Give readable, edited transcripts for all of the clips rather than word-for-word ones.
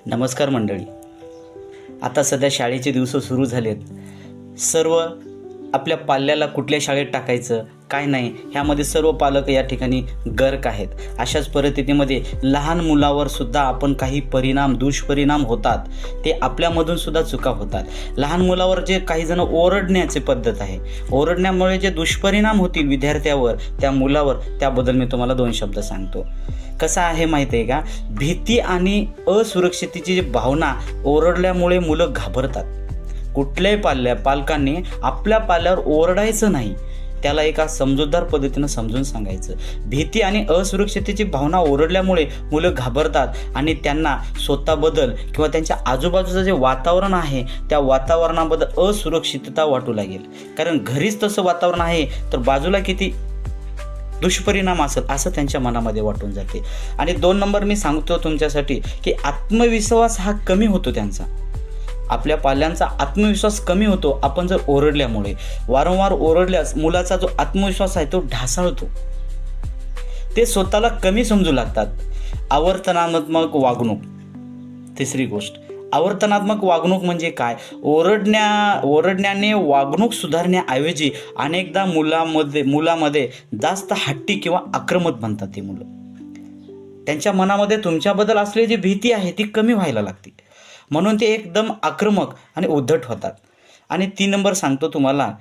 नमस्कार मंडळी. आता सध्या शाळेचे दिवस सुरू झालेत. सर्व आपल्या पाल्याला कुठल्या शाळेत टाकायचं काय नाही ह्यामध्ये सर्व पालक या ठिकाणी गर्क आहेत. अशाच परिस्थितीमध्ये लहान मुलावर सुद्धा आपण काही दुष्परिणाम होतात, ते आपल्यामधून सुद्धा चुका होतात. लहान मुलावर जे काही जण ओरडण्याची पद्धत आहे, ओरडण्यामुळे जे दुष्परिणाम होतील विद्यार्थ्यावर, त्या मुलावर, त्याबद्दल मी तुम्हाला 2 शब्द सांगतो. कसं आहे माहिती आहे का, भीती आणि असुरक्षिततेची जी भावना ओरडल्यामुळे मुलं घाबरतात. कुठल्याही पालकांनी आपल्या पाल्यावर ओरडायचं नाही, त्याला एका समजूतदार पद्धतीनं समजून सांगायचं. भीती आणि असुरक्षिततेची भावना ओरडल्यामुळे मुलं घाबरतात आणि त्यांना स्वतःबद्दल किंवा त्यांच्या आजूबाजूचं जे वातावरण आहे त्या वातावरणाबद्दल असुरक्षितता वाटू लागेल. कारण घरीच तसं वातावरण आहे तर बाजूला किती दुष्परिणाम असेल असं त्यांच्या मनामध्ये वाटून जाते. आणि 2 नंबर मी सांगतो तुमच्यासाठी की आत्मविश्वास हा कमी होतो त्यांचा. आपल्या पाल्यांचा आत्मविश्वास कमी होतो आपण जर ओरडल्यामुळे. वारंवार ओरडल्यास मुलाचा जो आत्मविश्वास आहे तो ढासळतो. ते स्वतःला कमी समजू लागतात. आवर्तनात्मक वागणूक. तिसरी गोष्ट, आवर्तनात्मक वागणूक म्हणजे काय? ओरडण्याने वागणूक सुधारण्याऐवजी अनेकदा मुलामध्ये जास्त हट्टी किंवा आक्रमक बनतात. ते मुलं त्यांच्या मनामध्ये तुमच्याबद्दल असलेली जी भीती आहे ती कमी व्हायला लागते, म्हणून ते एकदम आक्रमक आणि उद्धट होतात. आणि 3 नंबर सांगतो तुम्हाला,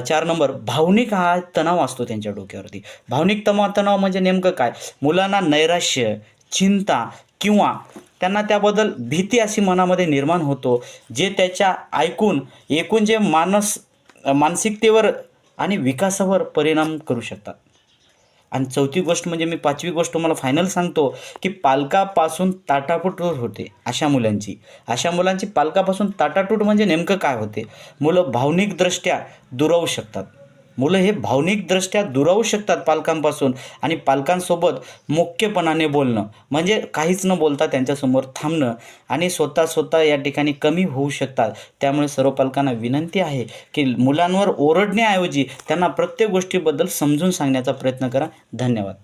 4 नंबर, भावनिक हा तणाव असतो त्यांच्या डोक्यावरती. भावनिक तणाव म्हणजे नेमकं काय? मुलांना नैराश्य, चिंता किंवा त्यांना त्याबद्दल भीती अशी मनामध्ये निर्माण होतो, जे त्याच्या एकूण जे मानसिकतेवर आणि विकासावर परिणाम करू शकतात. आणि 4थी गोष्ट म्हणजे मी 5वी गोष्ट तुम्हाला फायनल सांगतो की पालकापासून ताटातूट होते अशा मुलांची पालकापासून ताटातूट म्हणजे नेमकं काय होते? मुलं भावनिकदृष्ट्या दुरावू शकतात. मुलं हे भावनिकदृष्ट्या दुरावू शकतात पालकांपासून. आणि पालकांसोबत मुख्यपणाने बोलणं म्हणजे काहीच न बोलता त्यांच्यासमोर थांबणं आणि स्वतः या ठिकाणी कमी होऊ शकतात. त्यामुळे सर्व पालकांना विनंती आहे की मुलांवर ओरडण्याऐवजी त्यांना प्रत्येक गोष्टीबद्दल समजून सांगण्याचा प्रयत्न करा. धन्यवाद.